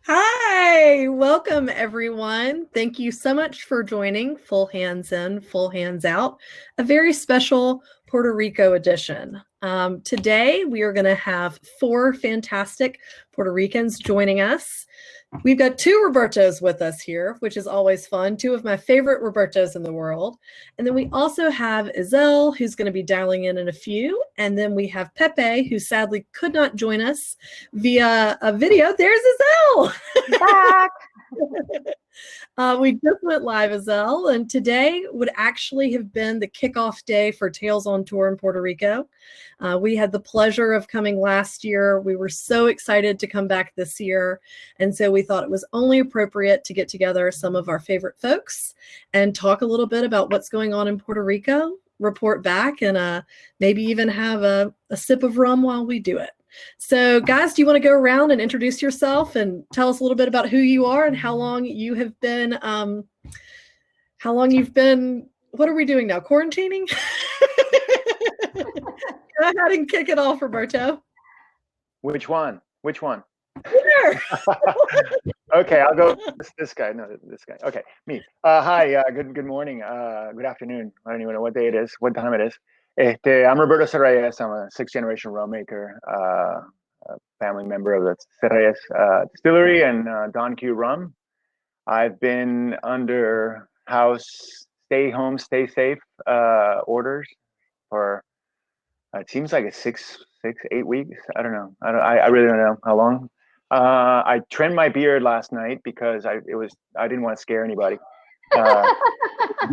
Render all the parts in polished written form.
Hi, welcome everyone. Thank you so much for joining Full Hands In, Full Hands Out, a very special Puerto Rico edition. Today, we are going to have four fantastic Puerto Ricans joining us. We've got two Robertos with us here, which is always fun. Two of my favorite Robertos in the world. And then we also have Yisell, who's going to be dialing in a few. And then we have Pepe, who sadly could not join us via a video. There's Yisell. Back. We just went live, Yisell, and today would actually have been the kickoff day for Tales on Tour in Puerto Rico. We had the pleasure of coming last year. We were so excited to come back this year, and so we thought it was only appropriate to get together some of our favorite folks and talk a little bit about what's going on in Puerto Rico, report back, and maybe even have a sip of rum while we do it. So guys, do you want to go around and introduce yourself and tell us a little bit about who you are and how long you have been, what are we doing now? Quarantining? Go ahead and kick it off, Roberto. Which one? Sure. Okay, I'll go this guy. No, this guy. Okay, me. Hi, good morning, good afternoon. I don't even know what day it is, what time it is. I'm Roberto Serrallés. I'm a sixth-generation rum maker, a family member of the Serrallés Distillery and Don Q Rum. I've been under house, stay home, stay safe orders for it seems like it's 8 weeks. I don't know. I really don't know how long. I trimmed my beard last night because I didn't want to scare anybody.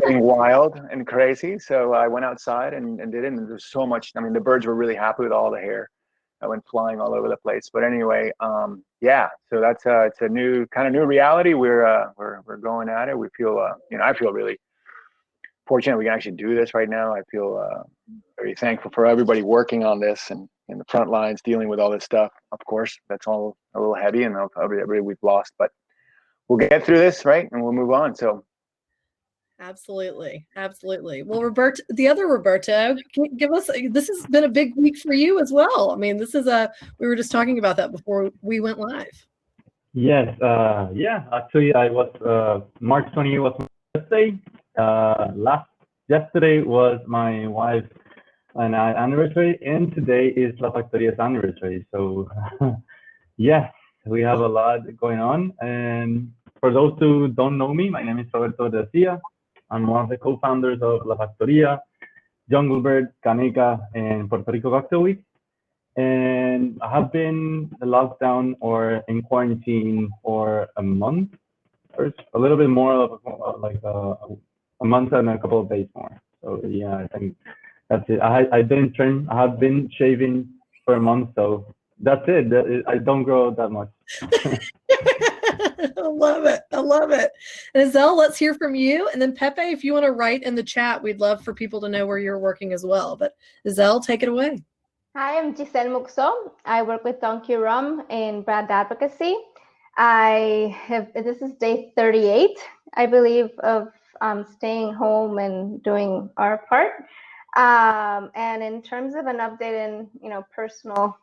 Getting wild and crazy, so I went outside and did it, and there's so much. I mean, the birds were really happy with all the hair that went flying all over the place. But anyway, yeah, so that's it's a new reality. We're going at it. We feel I feel really fortunate we can actually do this right now. I feel very thankful for everybody working on this and in the front lines dealing with all this stuff. Of course, that's all a little heavy and everybody we've lost, but we'll get through this, right? And we'll move on. So absolutely. Well, Roberto, the other Roberto, can you give us, this has been a big week for you as well. I mean, we were just talking about that before we went live. Yes, yeah, actually I was, March 20th was my birthday. Yesterday was my wife's anniversary, and today is La Factoria's anniversary. So yes, we have a lot going on. And for those who don't know me, my name is Roberto Berdecia. I'm one of the co-founders of La Factoria, Jungle Bird, Caneca, and Puerto Rico Cocktail Week. And I have been in lockdown or in quarantine for a month, or a little bit more of like a month and a couple of days more. So yeah, I think that's it. I didn't trim. I have been shaving for a month, so that's it. I don't grow that much. I love it. And Yisell, let's hear from you. And then Pepe, if you want to write in the chat, we'd love for people to know where you're working as well. But Yisell, take it away. Hi, I'm Yisell Mixo. I work with Don Q Rum in brand advocacy. This is day 38, I believe, of staying home and doing our part. And in terms of an update in, personal,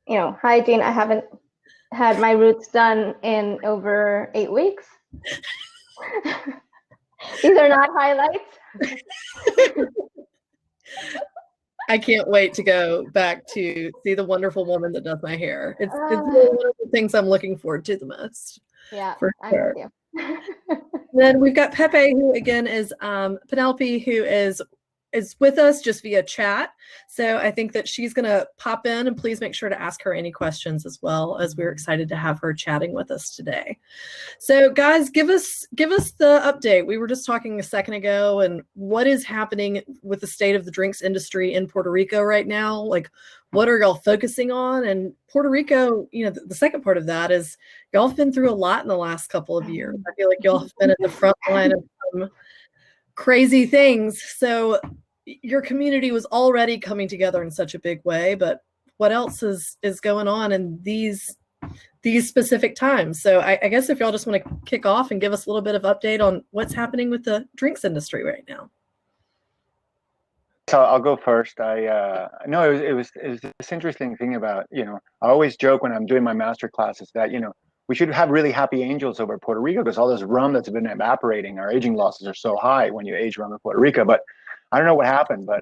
hygiene, I haven't had my roots done in over 8 weeks. These are not highlights. I can't wait to go back to see the wonderful woman that does my hair. It's really one of the things I'm looking forward to the most. Yeah, for sure. I'm with you. Then we've got Pepe, who again is Penelope, who is with us just via chat. So I think that she's going to pop in, and please make sure to ask her any questions as well, as we're excited to have her chatting with us today. So guys, give us the update. We were just talking a second ago, and what is happening with the state of the drinks industry in Puerto Rico right now? Like, what are y'all focusing on? And Puerto Rico, the second part of that is y'all have been through a lot in the last couple of years. I feel like y'all have been at the front line of some crazy things. So your community was already coming together in such a big way, but what else is going on in these specific times? So I guess if y'all just want to kick off and give us a little bit of update on what's happening with the drinks industry right now. So I'll go first. No, it was this interesting thing about, I always joke when I'm doing my master classes that, we should have really happy angels over Puerto Rico because all this rum that's been evaporating, our aging losses are so high when you age rum in Puerto Rico. But I don't know what happened, but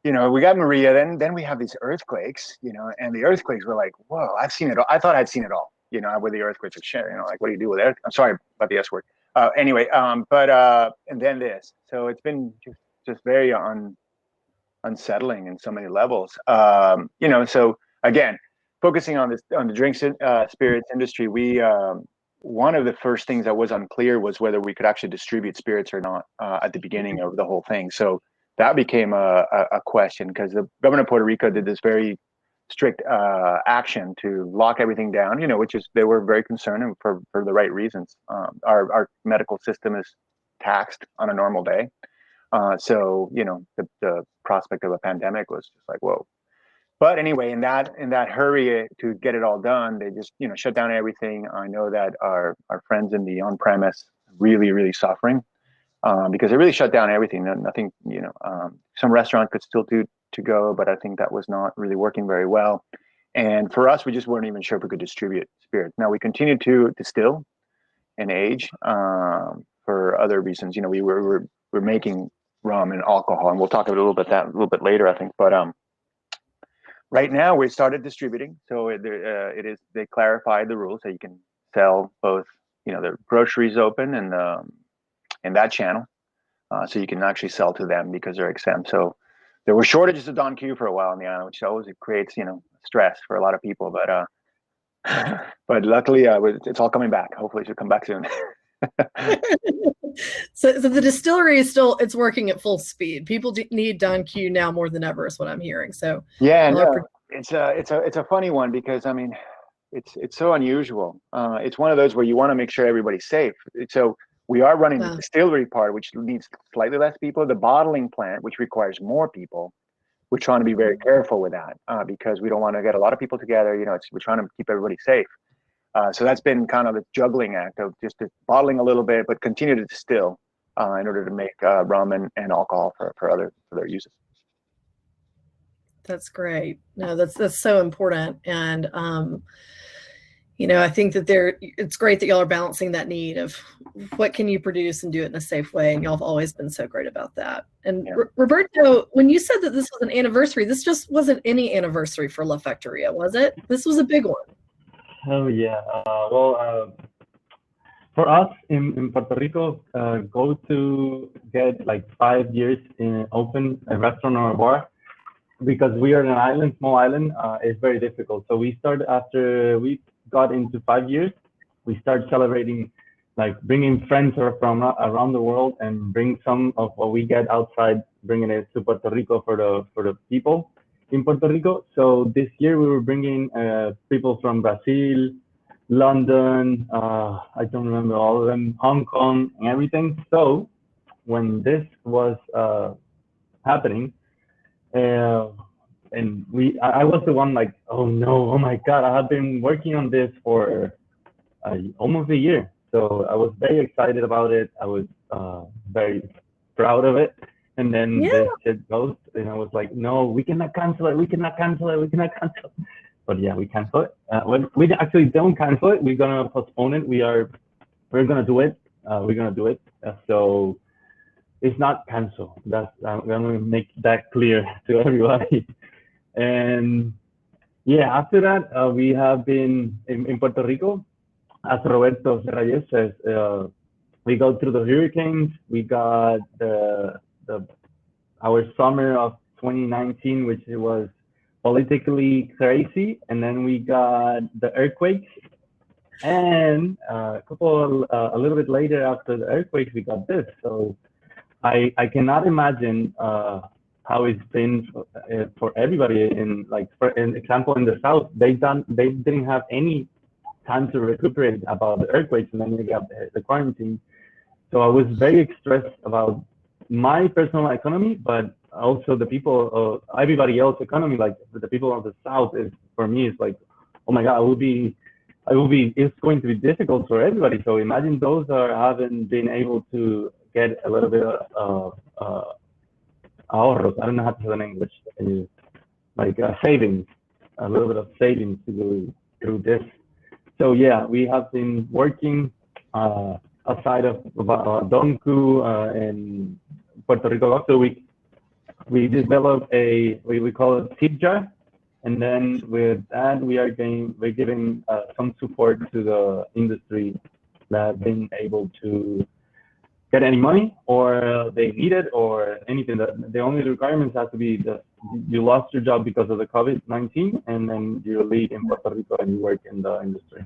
you know, we got Maria, then we have these earthquakes, you know, and the earthquakes were like, whoa, I've seen it all. I thought I'd seen it all, you know, with the earthquakes of shit, you know, like, what do you do with it? I'm sorry about the S word. Anyway, and then this. So it's been just very unsettling in so many levels. You know, so again, focusing on the drinks spirits industry, we one of the first things that was unclear was whether we could actually distribute spirits or not at the beginning of the whole thing. So that became a question because the government of Puerto Rico did this very strict action to lock everything down. You know, which is they were very concerned and for the right reasons. Our medical system is taxed on a normal day. So, you know, the prospect of a pandemic was just like, whoa. But anyway, in that hurry to get it all done, they just, you know, shut down everything. I know that our friends in the on-premise really suffering because they really shut down everything. Nothing, you know, some restaurant could still do to go, but I think that was not really working very well. And for us, we just weren't even sure if we could distribute spirits. Now we continue to distill and age for other reasons. You know, we're making rum and alcohol, and we'll talk a little bit later, I think. But right now we started distributing, so they clarified the rules so you can sell both. You know, the groceries open and that channel, so you can actually sell to them because they're exempt. So there were shortages of Don Q for a while on the island, which always creates, you know, stress for a lot of people. But luckily, it's all coming back. Hopefully, it should come back soon. So the distillery is it's working at full speed. People need Don Q now more than ever, is what I'm hearing. So yeah, no, it's a funny one because I mean, it's so unusual. It's one of those where you want to make sure everybody's safe. So we are running the distillery part, which needs slightly less people. The bottling plant, which requires more people. We're trying to be very careful with that because we don't want to get a lot of people together. You know, we're trying to keep everybody safe. So that's been kind of the juggling act of just bottling a little bit, but continue to distill in order to make rum and alcohol for their uses. That's great. No, that's so important. And, you know, I think that it's great that y'all are balancing that need of what can you produce and do it in a safe way. And y'all have always been so great about that. And yeah. Roberto, when you said that this was an anniversary, this just wasn't any anniversary for La Factoria, was it? This was a big one. Oh, yeah. For us in Puerto Rico, go to get like 5 years in open a restaurant or a bar, because we are an island, small island, it's very difficult. So we started after we got into 5 years, we started celebrating, like bringing friends from around the world and bring some of what we get outside, bringing it to Puerto Rico for the people in Puerto Rico. So this year we were bringing people from Brazil, London, I don't remember all of them, Hong Kong and everything. So when this was happening, and I was the one like, oh no, oh my God, I have been working on this for almost a year. So I was very excited about it. I was very proud of it. And then this shit goes, and I was like, no, we cannot cancel it. We cannot cancel it. We cannot cancel it. But yeah, we cancel it. We actually don't cancel it. We're gonna postpone it. We're gonna do it. We're gonna do it. So it's not canceled. I'm gonna make that clear to everybody. And yeah, after that, we have been in Puerto Rico, as Roberto Serrallés says. We go through the hurricanes. We got our summer of 2019, which was politically crazy, and then we got the earthquakes, and a little bit later after the earthquakes, we got this. So I cannot imagine how it's been for everybody. In like, for an example, in the South, they didn't have any time to recuperate about the earthquakes, and then we got the quarantine. So I was very stressed about my personal economy, but also the people, everybody else economy, like the people of the South, is for me, it's like, oh my God, it's going to be difficult for everybody. So imagine those that haven't been able to get a little bit of ahorros. I don't know how to say that in English. Like savings, a little bit of savings to go through this. So yeah, we have been working aside of Donku in Puerto Rico Cocktail Week. We developed we call it tip jar, and then with that we're giving some support to the industry that have been able to get any money, or they need it, or anything. The only requirements have to be that you lost your job because of the COVID-19, and then you live in Puerto Rico and you work in the industry.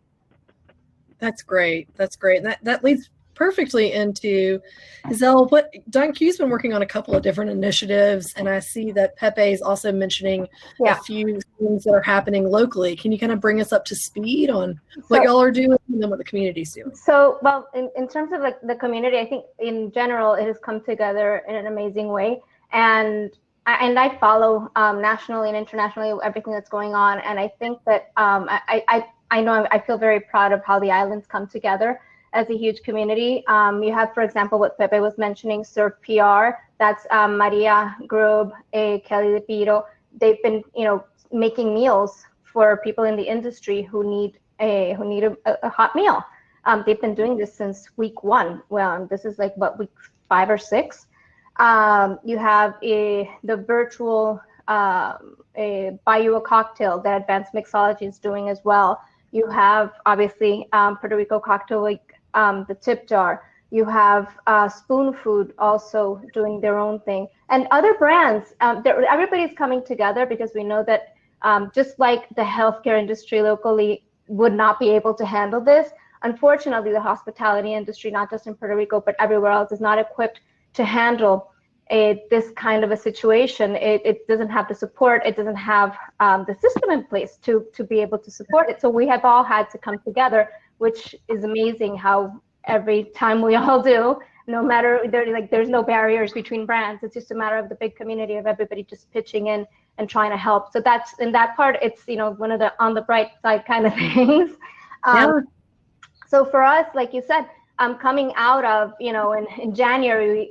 That's great. That's great. And that leads perfectly into Yisell. What Don Q's been working on a couple of different initiatives, and I see that Pepe is also mentioning a few things that are happening locally. Can you kind of bring us up to speed on what y'all are doing and then what the community's doing? So, well, in terms of like the community, I think in general it has come together in an amazing way, and I follow nationally and internationally everything that's going on, and I think that I know I feel very proud of how the islands come together as a huge community. You have, for example, what Pepe was mentioning, Surf PR. That's Maria Grub, Kelly DePiro. They've been, making meals for people in the industry who need a hot meal. They've been doing this since week 1. Well, this is like what, week 5 or 6. You have the virtual buy you a cocktail that Advanced Mixology is doing as well. You have obviously Puerto Rico Cocktail Week, the tip jar. You have Spoon Food also doing their own thing, and other brands. Everybody's coming together because we know that just like the healthcare industry locally would not be able to handle this, unfortunately, the hospitality industry, not just in Puerto Rico but everywhere else, is not equipped to handle this kind of a situation. It doesn't have the support. It doesn't have the system in place to be able to support it. So we have all had to come together, which is amazing how every time we all do, no matter, there's no barriers between brands. It's just a matter of the big community of everybody just pitching in and trying to help. So that's, in that part, it's, one of the on the bright side kind of things. So for us, like you said, coming out of, in January,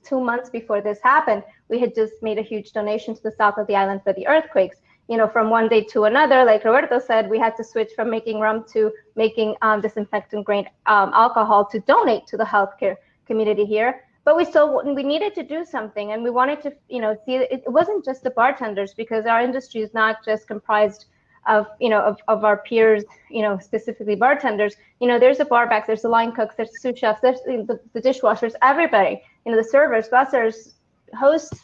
2 months before this happened, we had just made a huge donation to the south of the island for the earthquakes. From one day to another, like Roberto said, we had to switch from making rum to making disinfectant grade alcohol to donate to the healthcare community here. But we needed to do something, and we wanted to, see it wasn't just the bartenders, because our industry is not just comprised of, of our peers, specifically bartenders. There's the bar backs, there's the line cooks, there's the sous chefs, there's the dishwashers, everybody, the servers, bussers, hosts,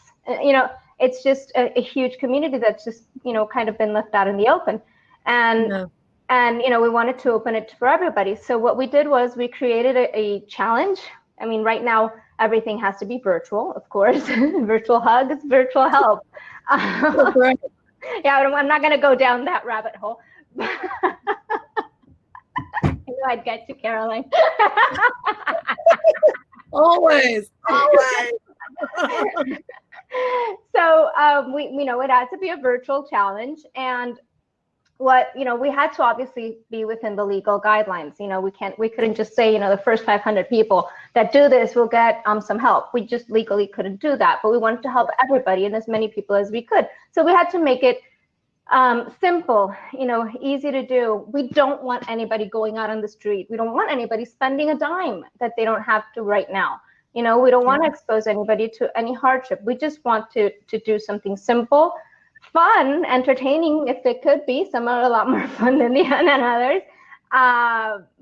it's just a huge community that's just, kind of been left out in the open. And we wanted to open it for everybody. So what we did was we created a challenge. I mean, right now, everything has to be virtual, of course. Virtual hugs, virtual help. Yeah, I'm not going to go down that rabbit hole. I knew I'd get you, Caroline. Always. So we know it had to be a virtual challenge, and what we had to obviously be within the legal guidelines. We couldn't just say the first 500 people that do this will get some help. We just legally couldn't do that, but we wanted to help everybody and as many people as we could. So we had to make it simple, easy to do. We don't want anybody going out on the street. We don't want anybody spending a dime that they don't have to right now. We don't want to expose anybody to any hardship. We just want to do something simple, fun, entertaining, if it could be. Some are a lot more fun than others.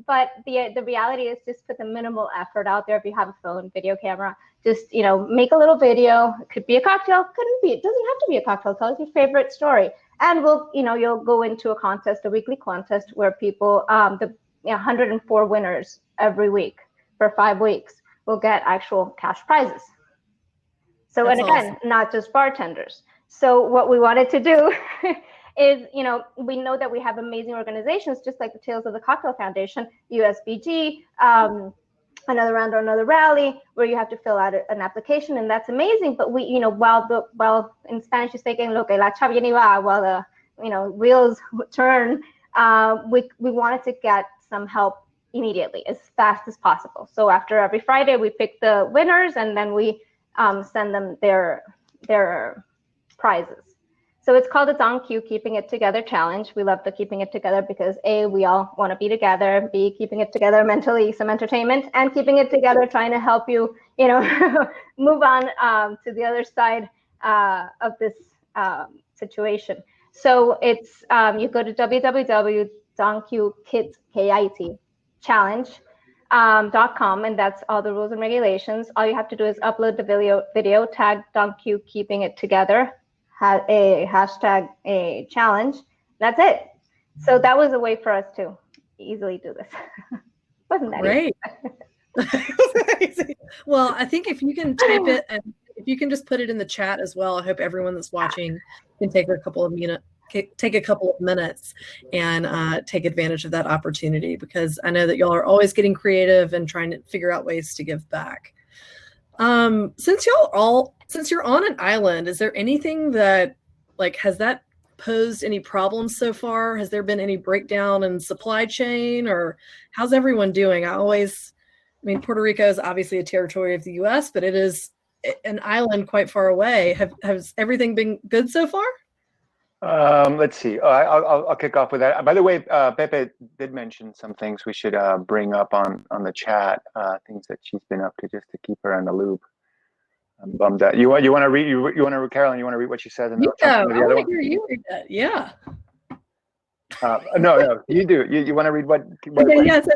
But the reality is just put the minimal effort out there. If you have a phone, video camera, just, make a little video. It could be a cocktail, couldn't be. It doesn't have to be a cocktail. Tell us your favorite story. And we'll, you'll go into a contest, a weekly contest where people, 104 winners every week for 5 weeks will get actual cash prizes. So, that's and again, awesome. Not just bartenders. So what we wanted to do is, we know that we have amazing organizations, just like the Tales of the Cocktail Foundation, USBG, another round or another rally, where you have to fill out an application, and that's amazing. But we, while in Spanish you say que lo que la chava viene va, while the wheels turn, we wanted to get some help immediately, as fast as possible. So after every Friday, we pick the winners, and then we send them their prizes. So it's called the DonQ Keeping It Together Challenge. We love the keeping it together because A, we all want to be together, B, keeping it together mentally, some entertainment, and keeping it together, trying to help you, move on to the other side of this situation. So it's, you go to www.donqkitchallenge.com, and that's all the rules and regulations. All you have to do is upload the video, tag DonQ Keeping It Together, a hashtag a challenge. That's it. So that was a way for us to easily do this. Wasn't that Great? Well, I think if you can type it and if you can just put it in the chat as well, I hope everyone that's watching can take a couple of minutes and take advantage of that opportunity, because I know that y'all are always getting creative and trying to figure out ways to give back. Since you're on an island, is there anything that, like, has that posed any problems so far? Has there been any breakdown in supply chain, or how's everyone doing? Puerto Rico is obviously a territory of the US, but it is an island quite far away. Has everything been good so far? Let's see. I'll kick off with that. By the way, Pepe did mention some things we should bring up on the chat, things that she's been up to, just to keep her in the loop. I'm bummed out. You want to read? You want to, Carolyn? You want to read what she says? And I want to hear you read that. Yeah. No, you do. You want to read what? Okay, yes.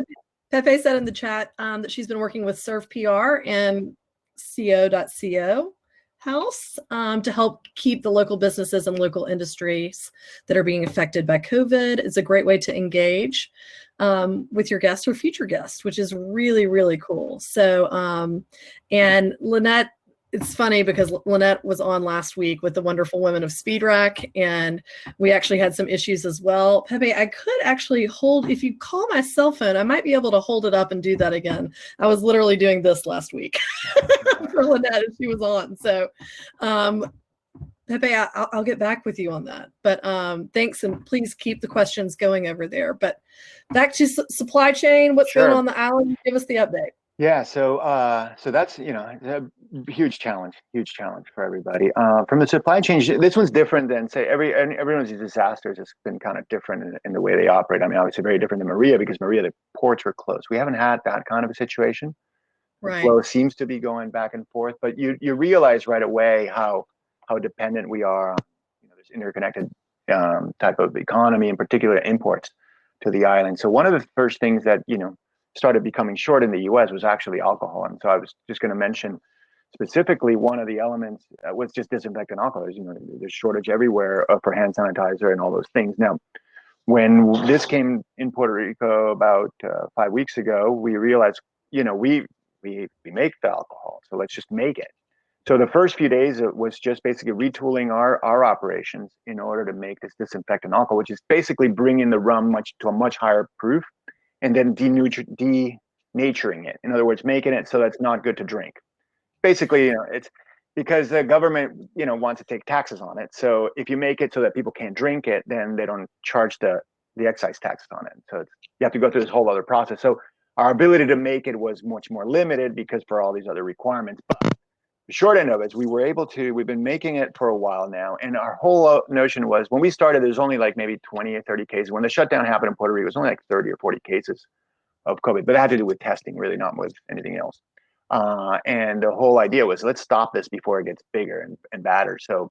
Pepe said in the chat that she's been working with Serve PR and co.co house to help keep the local businesses and local industries that are being affected by COVID. It's a great way to engage with your guests or future guests, which is really, really cool. So, and Lynette, it's funny because Lynette was on last week with the wonderful women of Speed Rack, and we actually had some issues as well. Pepe, I could actually hold, if you call my cell phone, I might be able to hold it up and do that again. I was literally doing this last week for Lynette as she was on. So, Pepe, I'll get back with you on that. But thanks, and please keep the questions going over there. But back to supply chain, what's going on the island? Give us the update. Yeah, so that's a huge challenge for everybody. From the supply chain, this one's different than, say, everyone's disasters has been kind of different in the way they operate. I mean, obviously very different than Maria, because Maria, the ports were closed. We haven't had that kind of a situation. Right. The flow seems to be going back and forth, but you realize right away how dependent we are on this interconnected type of economy, in particular imports to the island. So one of the first things that started becoming short in the US was actually alcohol. And so I was just going to mention specifically one of the elements was just disinfectant alcohol. There's shortage everywhere for hand sanitizer and all those things. Now, when this came in Puerto Rico about 5 weeks ago, we realized, we make the alcohol, so let's just make it. So the first few days, it was just basically retooling our operations in order to make this disinfectant alcohol, which is basically bringing the rum to a much higher proof, and then denaturing it. In other words, making it so that's not good to drink. Basically, it's because the government, wants to take taxes on it. So if you make it so that people can't drink it, then they don't charge the excise taxes on it. So you have to go through this whole other process. So our ability to make it was much more limited because for all these other requirements. But the short end of it is we've been making it for a while now. And our whole notion was, when we started, there's only like maybe 20 or 30 cases. When the shutdown happened in Puerto Rico, it was only like 30 or 40 cases of COVID, but it had to do with testing, really, not with anything else. And the whole idea was, let's stop this before it gets bigger and badder. So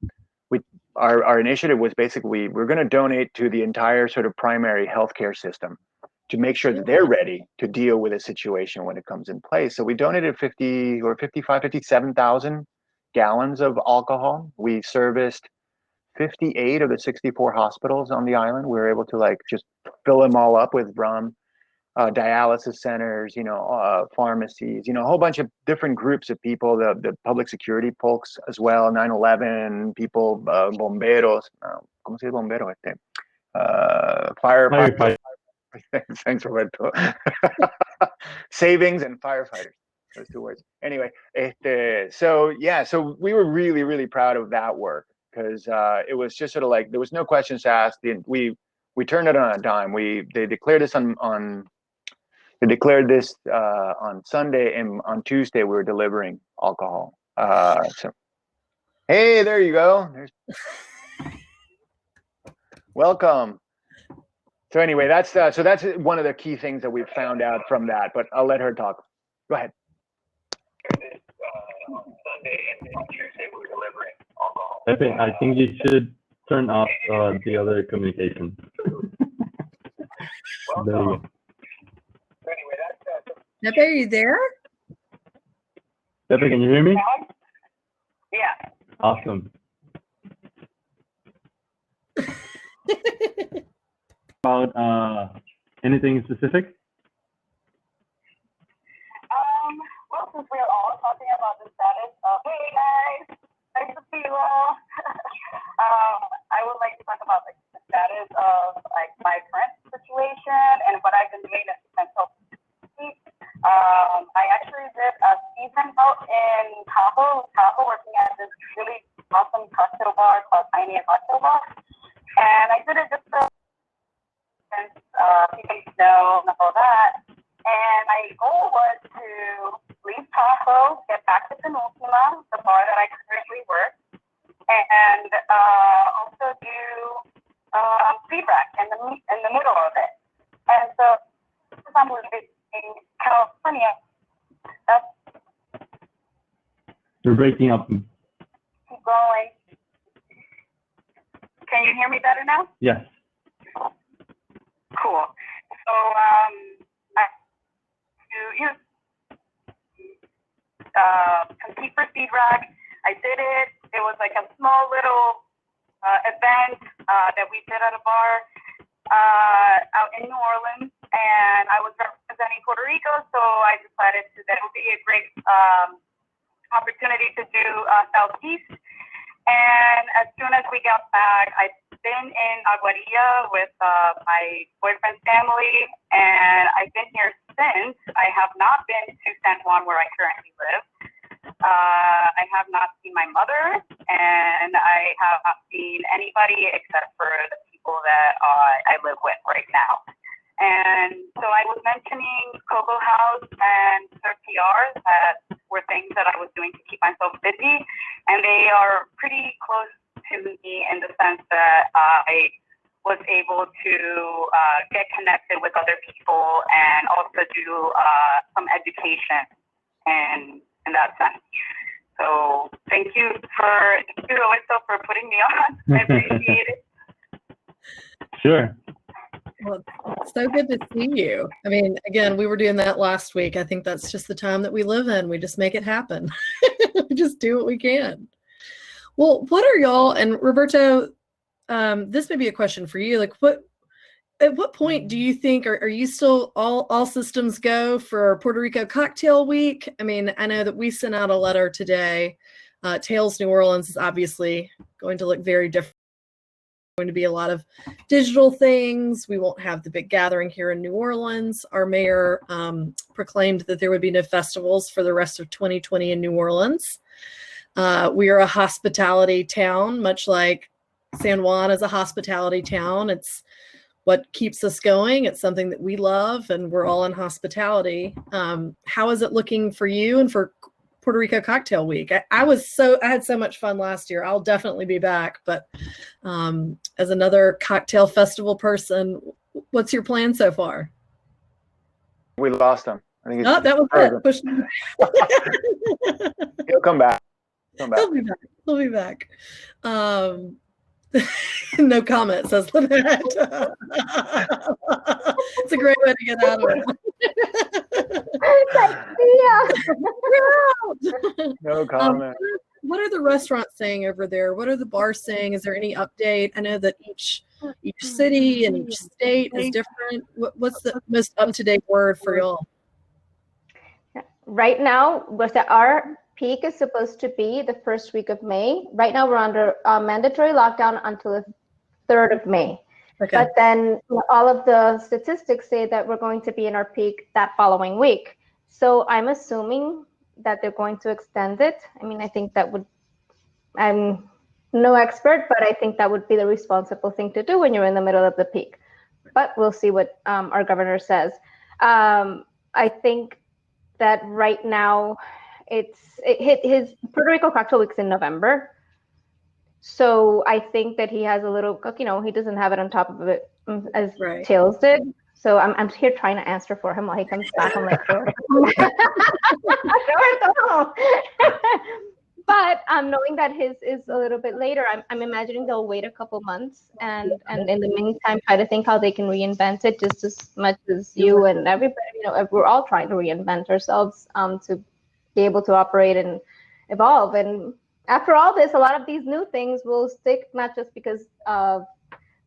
our initiative was basically, we're going to donate to the entire sort of primary healthcare system to make sure that they're ready to deal with a situation when it comes in place. So we donated 57,000 gallons of alcohol. We serviced 58 of the 64 hospitals on the island. We were able to just fill them all up with rum, dialysis centers, pharmacies, a whole bunch of different groups of people, the public security folks as well, 9/11 people, bomberos, ¿cómo se dice bombero? Firefighters. Thanks, Roberto. Savings and firefighters, those two words. Anyway, so we were really, really proud of that work, because it was just sort of like, there was no questions asked. We turned it on a dime. They declared this on Sunday, and on Tuesday we were delivering alcohol. So, hey, there you go. Welcome. So anyway, that's one of the key things that we've found out from that. But I'll let her talk. Go ahead. Pepe, I think you should turn off the other communication. There you go. Pepe, are you there? Pepe, can you hear me? Yeah. Awesome. About anything specific? Well, since we're all talking about the status of, hey guys, nice to see you all. I would like to talk about like the status of like my current situation and what I've been doing as mental health. I actually did a season out in Tahoe, working at this really awesome cocktail bar called Tiny Cocktail Bar, and I did it just since people know and all that. And my goal was to leave Tahoe, get back to Penúltima, the bar that I currently work, and also do feedback in the middle of it. And so, since I'm living in California, that's You're breaking up. keep going. Can you hear me better now? Yes. Cool. So, compete for feedback. I did it. It was like a small little event that we did at a bar out in New Orleans, and I was representing Puerto Rico, so I decided that it would be a great opportunity to do Southeast. And as soon as we got back, I've been in Aguadilla with my boyfriend's family, and I've been here since. I have not been to San Juan, where I currently live. I have not seen my mother, and I have not seen anybody except for the people that I live with right now. And so I was mentioning Cocoa House and Surf PRs that were things that I was doing to keep myself busy, and they are pretty close to me in the sense that I was able to get connected with other people and also do some education in that sense. So thank you, Roberto, for putting me on. I appreciate it. Sure. Well, it's so good to see you. I mean, again, we were doing that last week. I think that's just the time that we live in. We just make it happen. We just do what we can. Well, what are y'all, and Roberto, this may be a question for you. Like, at what point do you think, are you still all systems go for Puerto Rico Cocktail Week? I mean, I know that we sent out a letter today. Tales New Orleans is obviously going to look very different. Going to be a lot of digital things. We won't have the big gathering here in New Orleans. Our mayor proclaimed that there would be no festivals for the rest of 2020 in New Orleans. We are a hospitality town, much like San Juan is a hospitality town. It's what keeps us going. It's something that we love, and we're all in hospitality. How is it looking for you and for Puerto Rico Cocktail Week? I had so much fun last year. I'll definitely be back, but as another cocktail festival person, what's your plan so far? We lost him. I think Oh, that was it. He'll come back. He'll be back. No comment, says Lynette. It's a great way to get out of it. No comment. What are the restaurants saying over there? What are the bars saying? Is there any update? I know that each city and each state is different. What's the most up-to-date word for y'all? Right now, our peak is supposed to be the first week of May. Right now, we're under mandatory lockdown until the 3rd of May. Okay. But then all of the statistics say that we're going to be in our peak that following week. So I'm assuming that they're going to extend it. I mean, I think that would, I'm no expert, but I think that would be the responsible thing to do when you're in the middle of the peak. But we'll see what our governor says. I think that right now, it hit his Puerto Rico Cocktail Week's in November. So I think that he has a little, he doesn't have it on top of it as Right. Tails did. So I'm here trying to answer for him while he comes back. I'm like, Roberto. But knowing that his is a little bit later, I'm imagining they'll wait a couple months and in the meantime try to think how they can reinvent it just as much as you and everybody. We're all trying to reinvent ourselves to be able to operate and evolve. And after all this, a lot of these new things will stick, not just because of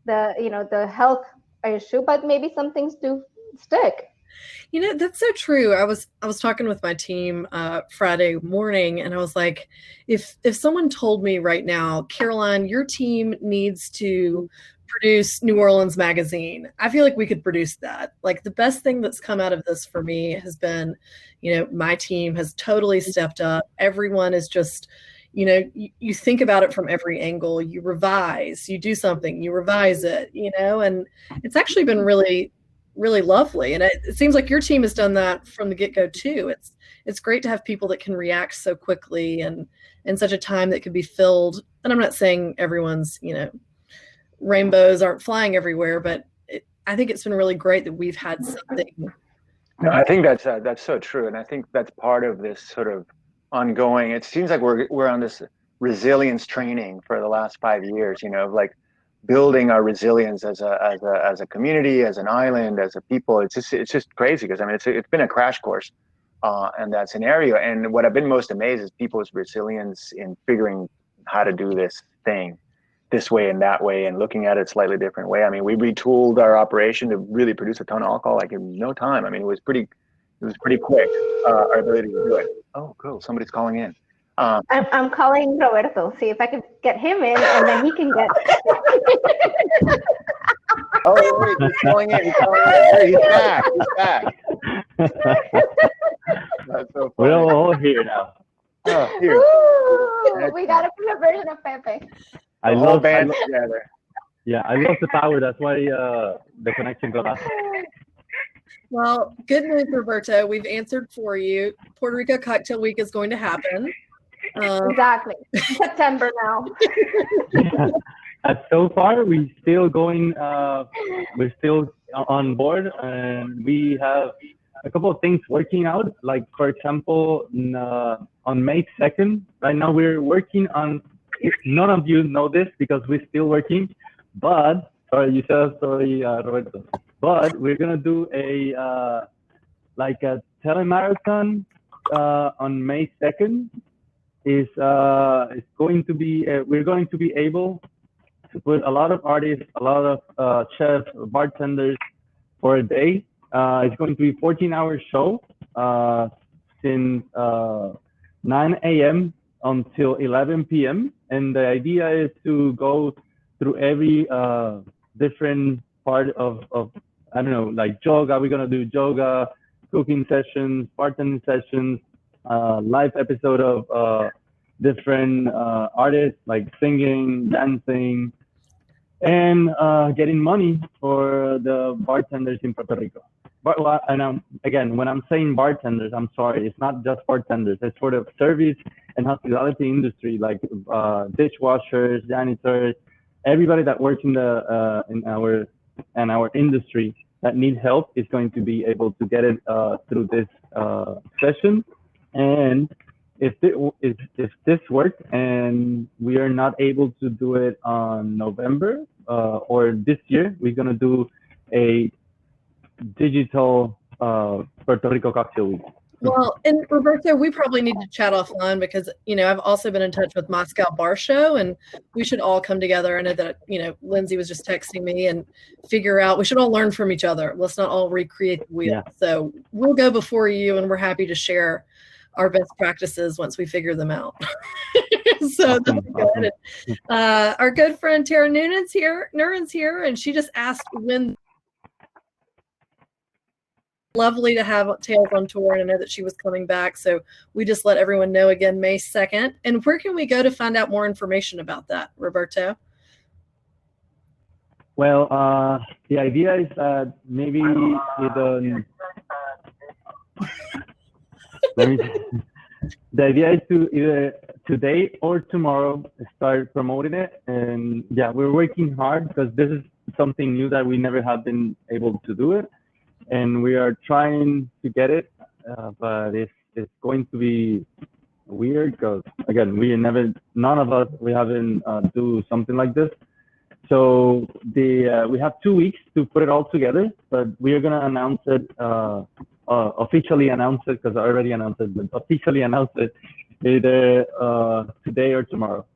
the health issue, but maybe some things do stick. That's so true. I was talking with my team Friday morning, and I was like, if someone told me right now, Caroline, your team needs to produce New Orleans Magazine, I feel like we could produce that. Like, the best thing that's come out of this for me has been, my team has totally stepped up. Everyone is just, you think about it from every angle. You revise, you do something, you revise it, and it's actually been really, really lovely. And it seems like your team has done that from the get-go too. It's great to have people that can react so quickly and in such a time that could be filled. And I'm not saying everyone's, rainbows aren't flying everywhere, but I think it's been really great that we've had something. No, I think that's so true. And I think that's part of this sort of ongoing, it seems like we're on this resilience training for the last 5 years, like building our resilience as a community, as an island, as a people. It's just crazy because it's been a crash course in that scenario. And what I've been most amazed is people's resilience in figuring how to do this thing this way and that way and looking at it slightly different way. I mean, we retooled our operation to really produce a ton of alcohol like in no time. I mean, it was pretty quick, our ability to do it. Oh, cool. Somebody's calling in. I'm calling Roberto, see if I can get him in, and then he can get. Oh, wait, he's calling in. He's back. That's so funny. We're all here now. Oh, here. Ooh, we got a version of Pepe. I love band together. Yeah, I lost the power. That's why the connection got off. Well, good news, Roberto. We've answered for you. Puerto Rico Cocktail Week is going to happen. Exactly. September now. So far, we're still on board, and we have a couple of things working out. Like, for example, on May 2nd, right now we're working on, none of you know this because we're still working, but, sorry, Roberto. But we're gonna do a telemarathon on May 2nd. It's going to be we're going to be able to put a lot of artists, a lot of chefs, bartenders for a day. It's going to be a 14-hour show since 9 a.m. until 11 p.m. And the idea is to go through every different part of I don't know, like yoga. We're gonna do yoga, cooking sessions, bartending sessions, live episode of different artists, like singing, dancing, and getting money for the bartenders in Puerto Rico. But again, when I'm saying bartenders, I'm sorry, it's not just bartenders. It's for the service and hospitality industry, like dishwashers, janitors, everybody that works in our industry that need help is going to be able to get it through this session. And if this works and we are not able to do it on November or this year, we're gonna do a digital Puerto Rico Cocktail Week. Well, and Roberto, we probably need to chat offline because, I've also been in touch with Moscow Bar Show, and we should all come together. I know that, Lindsay was just texting me and figure out, we should all learn from each other. Let's not all recreate the wheel. Yeah. So we'll go before you, and we're happy to share our best practices once we figure them out. So that's good. Our good friend Tara Noonan's here, and she just asked when. Lovely to have Tails on tour, and I know that she was coming back, so we just let everyone know again, May 2nd. And where can we go to find out more information about that, Roberto? Well, the idea is maybe the idea is to either today or tomorrow start promoting it. And yeah, we're working hard because this is something new that we never have been able to do it. And we are trying to get it, but it's going to be weird because again, none of us, we haven't do something like this. So we have 2 weeks to put it all together, but we are gonna announce it, officially announce it, because I already announced it, but officially announce it either today or tomorrow.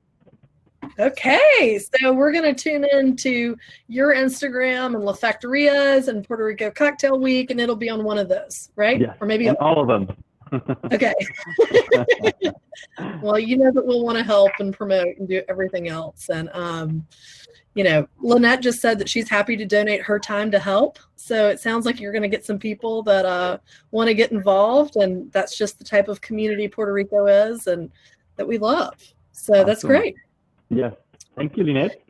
Okay, so we're going to tune into your Instagram and La Factoria's and Puerto Rico Cocktail Week, and it'll be on one of those, right? Yeah, Or maybe and all of them. Okay. Well, you know that we'll want to help and promote and do everything else. And, you know, Lynette just said that she's happy to donate her time to help. So it sounds like you're going to get some people that want to get involved. And that's just the type of community Puerto Rico is and that we love. So Awesome. That's great. Yes. Thank you, Lynette.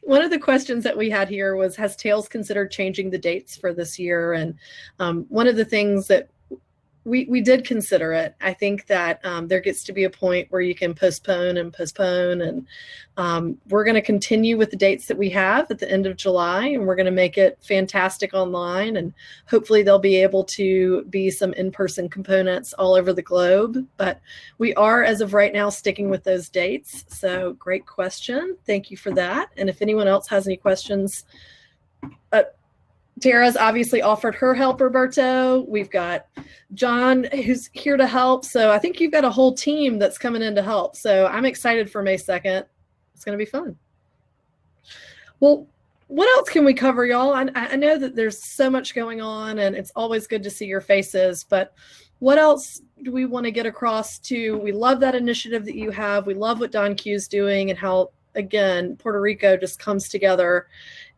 One of the questions that we had here was, has Tales considered changing the dates for this year? And one of the things that we did consider it. I think that there gets to be a point where you can postpone, and we're going to continue with the dates that we have at the end of July, and we're going to make it fantastic online, and hopefully there'll be able to be some in-person components all over the globe. But we are, as of right now, sticking with those dates. So great question. Thank you for that. And if anyone else has any questions, Tara's obviously offered her help, Roberto. We've got John who's here to help. So I think you've got a whole team that's coming in to help. So I'm excited for May 2nd. It's going to be fun. Well, what else can we cover, y'all? I know that there's so much going on and it's always good to see your faces, but what else do we want to get across to? We love that initiative that you have. We love what Don Q's doing and how, again, Puerto Rico just comes together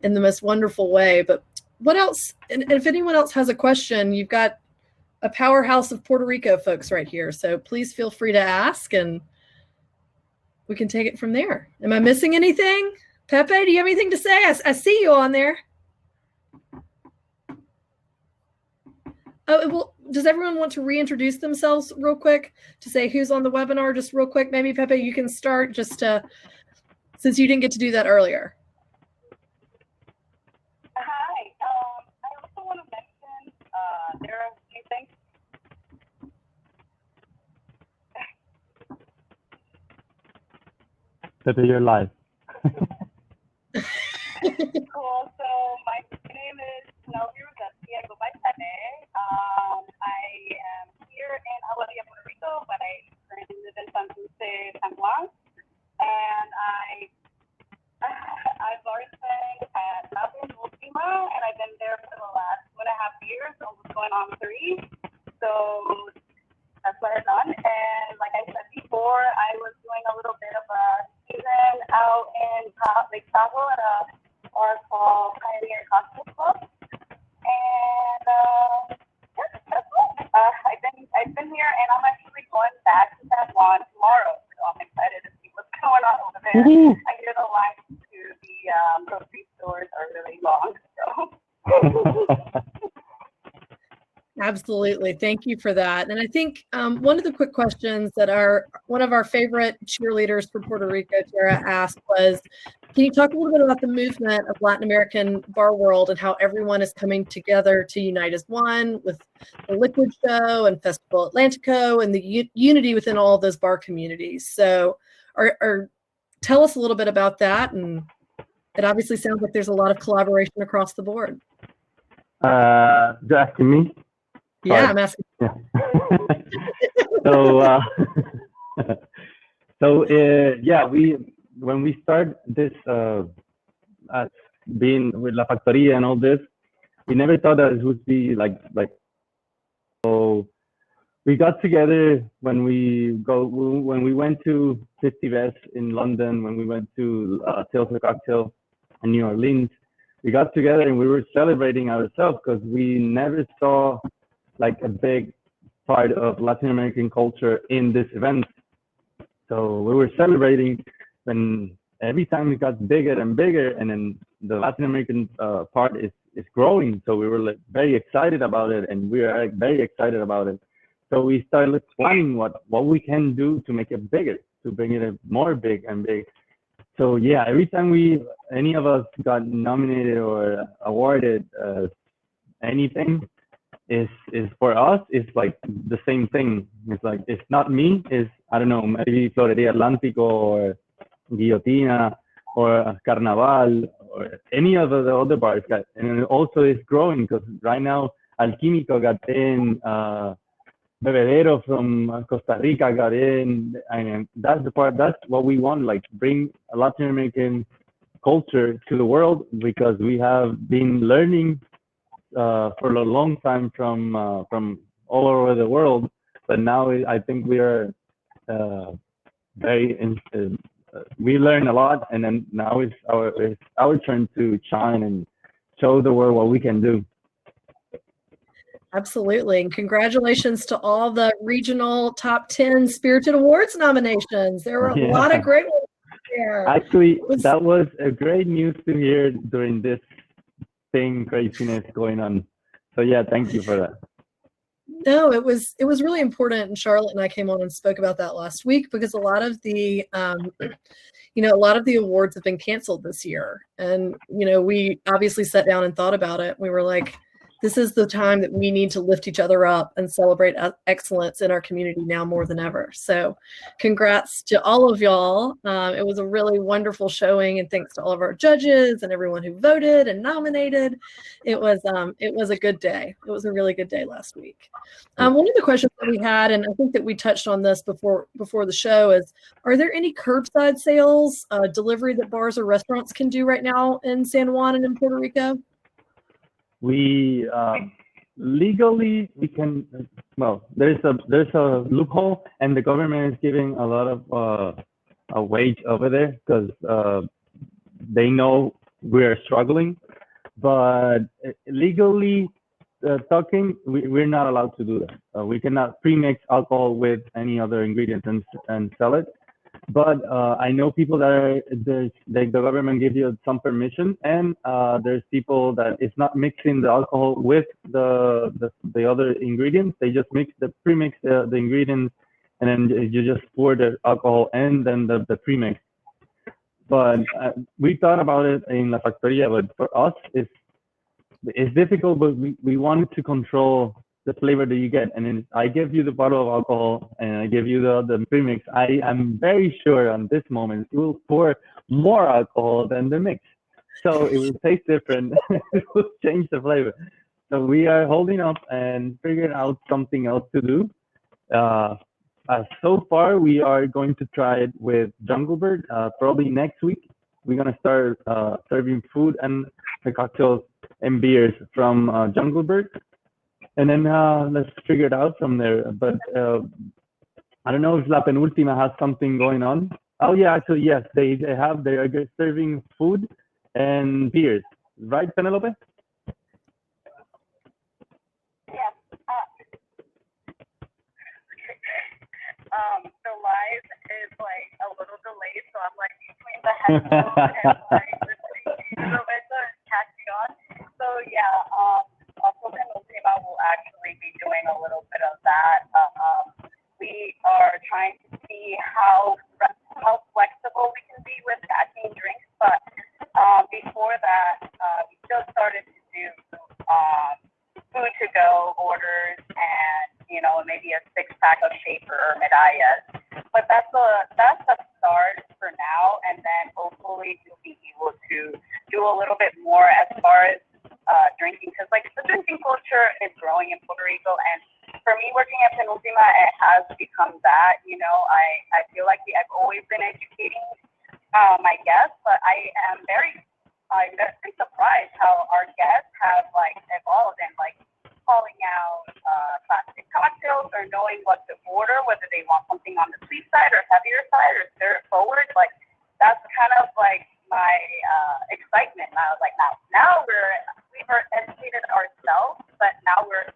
in the most wonderful way. But what else? And if anyone else has a question, you've got a powerhouse of Puerto Rico folks right here. So please feel free to ask and we can take it from there. Am I missing anything? Pepe, do you have anything to say? I see you on there. Oh, well, does everyone want to reintroduce themselves real quick to say who's on the webinar? Just real quick, maybe Pepe, you can start just to, since you didn't get to do that earlier. There are a few things. Pepe, you're live. Cool. So my name is Penelope Roussetzki. I go by Pepe. I am here in Aguadilla, Puerto Rico, but I currently live in Santurce, San Juan. And I've always been at Penúltima, and I've been there for the last 2.5 years, almost going on 3. So that's what I've done. And like I said before, I was doing a little bit of a season out in Lake Tahoe at a bar called Pioneer Cocktail Club. And yeah, that's all. I've been here, and I'm actually going back to San Juan tomorrow. So I'm excited to see what's going on over there. I hear the lines to the grocery stores are really long. So. Absolutely. Thank you for that. And I think one of the quick questions that one of our favorite cheerleaders for Puerto Rico, Tara, asked was, can you talk a little bit about the movement of Latin American bar world and how everyone is coming together to unite as one with the Liquid Show and Festival Atlantico and the unity within all of those bar communities? So tell us a little bit about that. And it obviously sounds like there's a lot of collaboration across the board. You're asking me? Yeah, I'm asking. Yeah. So when we start this being with La Factoria and all this, we never thought that it would be like so. We got together when we went to 50 Best in London, when we went to Tales of Cocktail in New Orleans. We got together and we were celebrating ourselves because we never saw like a big part of Latin American culture in this event. So we were celebrating when every time it got bigger and bigger, and then the Latin American part is growing. So we were like very excited about it, and we are very excited about it. So we started planning what we can do to make it bigger, to bring it more big and big. So yeah, every time any of us got nominated or awarded anything, is for us, it's like the same thing. It's like, it's not me, it's, I don't know, maybe Florería Atlántico or Guillotina or Carnaval or any of the other bars got, and also it's growing because right now Alquímico got in, Bebedero from Costa Rica got in, and that's the part, that's what we want, like bring a Latin American culture to the world, because we have been learning for a long time from all over the world, but now I think we are we learn a lot, and then now it's our turn to shine and show the world what we can do. Absolutely. And congratulations to all the regional top 10 Spirited Awards nominations. There were a lot of great ones there. Actually, that was a great news to hear during this craziness going on. So yeah, thank you for that. No, it was really important, and Charlotte and I came on and spoke about that last week, because a lot of the a lot of the awards have been canceled this year, and we obviously sat down and thought about it. We were like, this is the time that we need to lift each other up and celebrate excellence in our community now more than ever. So congrats to all of y'all. It was a really wonderful showing, and thanks to all of our judges and everyone who voted and nominated. It was a good day. It was a really good day last week. One of the questions that we had, and I think that we touched on this before the show, is, are there any curbside sales, delivery that bars or restaurants can do right now in San Juan and in Puerto Rico? We legally we can, well, there's a loophole, and the government is giving a lot of a wage over there, because they know we're struggling, but legally talking, we're not allowed to do that. We cannot pre-mix alcohol with any other ingredients and sell it. But I know people that the government gives you some permission, and there's people that it's not mixing the alcohol with the other ingredients. They just pre-mix the ingredients, and then you just pour the alcohol and then the pre-mix. But we thought about it in La Factoria, but for us it's difficult. But we wanted to control the flavor that you get, and then I give you the bottle of alcohol and I give you the premix. I am very sure on this moment you will pour more alcohol than the mix, so it will taste different. It will change the flavor. So we are holding up and figuring out something else to do. So far we are going to try it with Jungle Bird. Probably next week we're gonna start serving food and the cocktails and beers from Jungle Bird. And then let's figure it out from there. But I don't know if La Penúltima has something going on. Oh yeah, actually yes, they are serving food and beers, right, Penelope? Yes. The live is like a little delayed, so I'm like between the headphones and like Roberto is catching on. So yeah, also Penúltima will actually be doing a little bit of that. We are trying to see how flexible we can be with packing drinks, but before that, we just started to do food to go orders, and maybe a 6-pack of shaper or medallas. But that's a start for now, and then hopefully we'll be able to do a little bit more as far as drinking, because like the drinking culture is growing in Puerto Rico, and for me working at Penúltima, it has become that. I feel like I've always been educating my guests, but I'm very surprised how our guests have like evolved and like calling out classic cocktails or knowing what to order, whether they want something on the sweet side or heavier side or spirit forward. Like that's kind of like my excitement. I was like, now we've educated ourselves, but now we're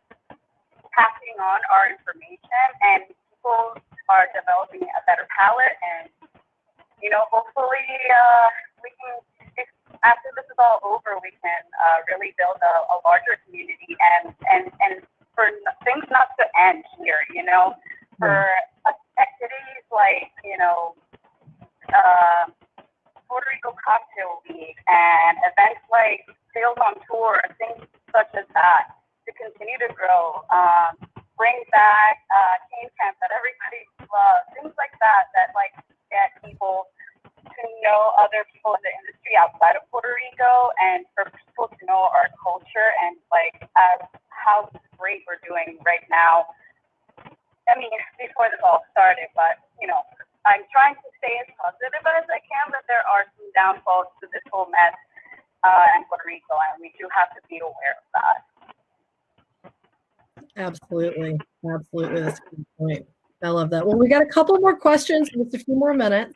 passing on our information, and people are developing a better palate, and hopefully we can, after this is all over, we can really build a larger community, and for things not to end here, you know, for activities like, you know, Puerto Rico Cocktail Week and events like Sales on Tour, things such as that, to continue to grow. Bring back cane camps that everybody loves, things like that, that like get people to know other people in the industry outside of Puerto Rico, and for people to know our culture and like how great we're doing right now. I mean, before this all started, but you know, I'm trying to stay as positive as I can, but there are some downfalls to this whole mess in Puerto Rico, and we do have to be aware of that. Absolutely. Absolutely. That's a good point. I love that. Well, we got a couple more questions, just a few more minutes.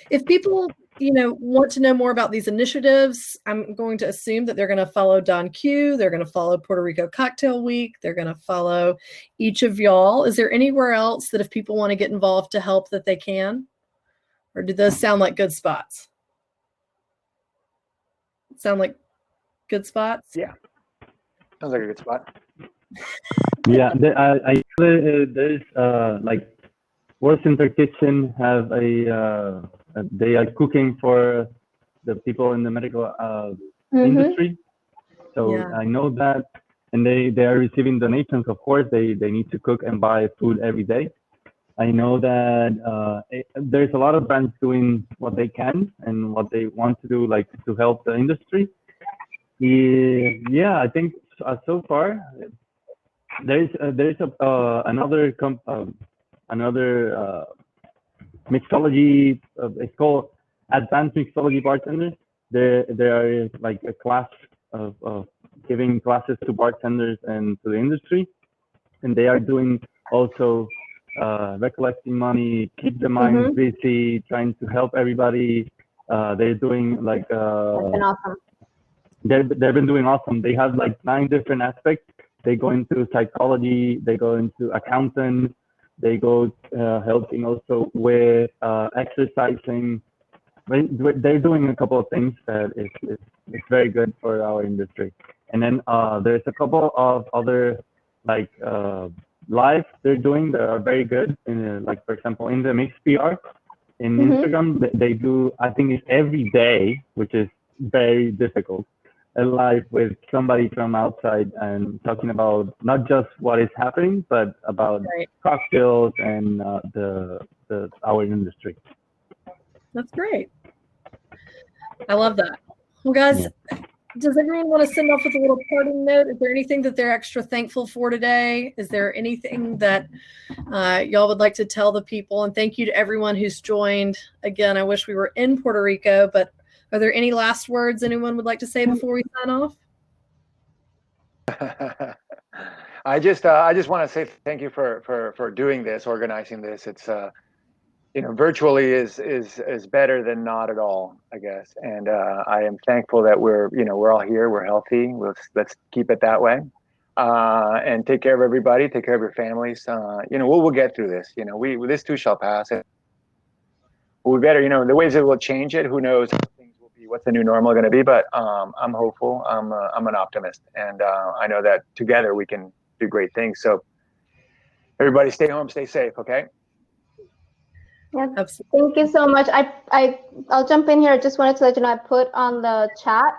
If people, want to know more about these initiatives, I'm going to assume that they're going to follow Don Q. They're going to follow Puerto Rico Cocktail Week. They're going to follow each of y'all. Is there anywhere else that if people want to get involved to help that they can? Or do those sound like good spots? Sound like good spots? Yeah. Sounds like a good spot. Yeah, there's like World Center Kitchen have they are cooking for the people in the medical industry. So Yeah. I know that, and they are receiving donations. Of course, they need to cook and buy food every day. I know that there's a lot of brands doing what they can and what they want to do, like to help the industry. Yeah, I think so far there's another mixology. It's called Advanced Mixology Bartenders. There are like a class of giving classes to bartenders and to the industry, and they are doing also recollecting money, keep the mind busy, trying to help everybody. They're doing like That's been awesome. they've been doing awesome. They have like 9 different aspects. They go into psychology, they go into accounting, they go helping also with exercising. They're doing a couple of things that is very good for our industry. And then there's a couple of other like live they're doing that are very good. Like for example, in the Mix PR in Instagram, they do, I think it's every day, which is very difficult. A live with somebody from outside and talking about not just what is happening, but about cocktails and our industry. That's great. I love that. Well, guys, does everyone want to send off with a little parting note? Is there anything that they're extra thankful for today? Is there anything that y'all would like to tell the people? And thank you to everyone who's joined. Again, I wish we were in Puerto Rico, but are there any last words anyone would like to say before we sign off? I just want to say thank you for doing this, organizing this. It's virtually is better than not at all, I guess. And I am thankful that we're all here, we're healthy. Let's keep it that way. And take care of everybody, take care of your families. We'll get through this. This too shall pass. And we better, the ways that we'll change it, who knows how things will be, what's the new normal going to be, but I'm hopeful. I'm an optimist, and I know that together we can do great things. So everybody stay home, stay safe, okay? Yeah, thank you so much. I'll jump in here. I just wanted to let you know, I put on the chat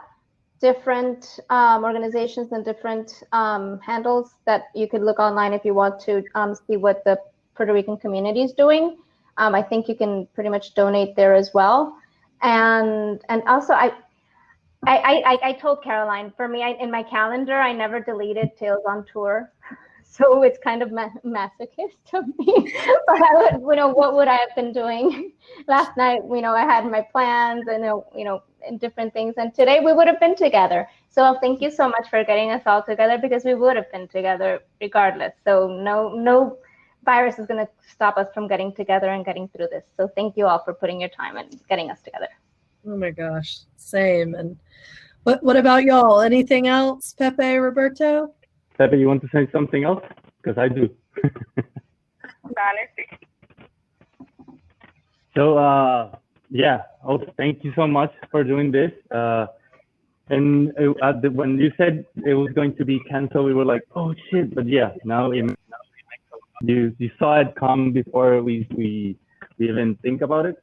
different organizations and different handles that you could look online if you want to see what the Puerto Rican community is doing. I think you can pretty much donate there as well. And also I told Caroline, for me, in my calendar, I never deleted Tales on Tour. So it's kind of masochist of me, but what would I have been doing last night? I had my plans and, and different things. And today we would have been together. So thank you so much for getting us all together, because we would have been together regardless. So no virus is going to stop us from getting together and getting through this. So thank you all for putting your time and getting us together. Oh my gosh, same. And what about y'all? Anything else, Pepe, Roberto? Pepe, you want to say something else? Because I do. So, yeah. Also, thank you so much for doing this. And when you said it was going to be canceled, we were like, oh shit! But yeah, now you saw it come before we even think about it.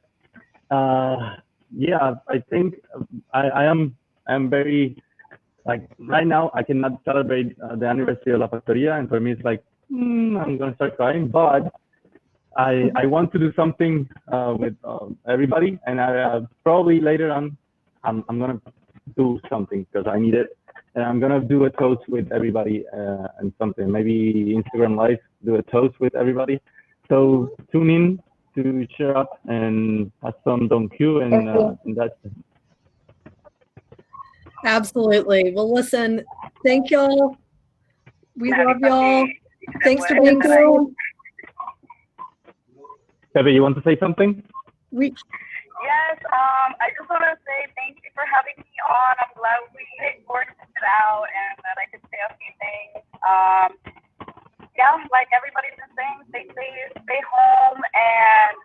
Yeah, I think I'm very, like, right now I cannot celebrate the anniversary of La Factoria, and for me it's like I'm gonna start crying. But I want to do something with everybody, and I probably later on I'm gonna do something because I need it, and I'm gonna do a toast with everybody and something, maybe Instagram Live, do a toast with everybody. So tune in to cheer up and have some Don Q, and that's it. Absolutely. Well, listen, thank y'all. We love y'all. Thanks for being here. Pepe, you want to say something? Yes, I just want to say thank you for having me on. I'm glad we worked it out and that I could say a few things. Yeah, like everybody's been saying, stay home, and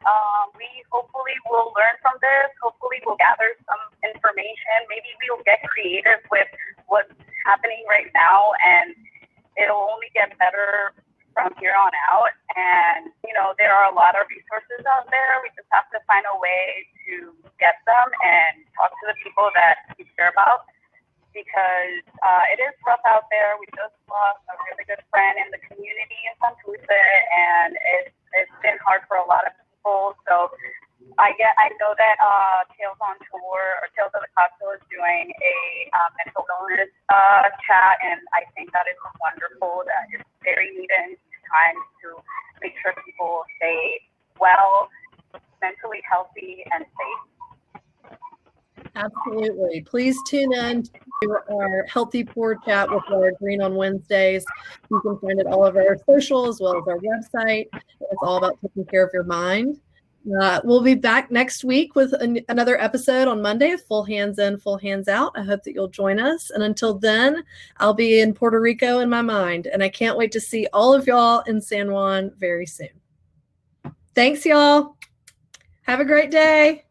we hopefully will learn from this. Hopefully we'll gather some information. Maybe we'll get creative with what's happening right now, and it'll only get better from here on out. And, you know, there are a lot of resources out there. We just have to find a way to get them and talk to the people that we care about, because it is rough out there. We just lost a really good friend in the community in Santurce, and it's been hard for a lot of people. So I know that Tales on Tour, or Tales of the Cocktail, is doing a mental illness chat, and I think that is wonderful. That is very needed in these times to make sure people stay well, mentally healthy, and safe. Absolutely. Please tune in to our Healthy Pour Chat with our Green on Wednesdays. You can find it all over our social as well as our website. It's all about taking care of your mind. We'll be back next week with another episode on Monday of Full Hands In, Full Hands Out. I hope that you'll join us. And until then, I'll be in Puerto Rico in my mind. And I can't wait to see all of y'all in San Juan very soon. Thanks, y'all. Have a great day.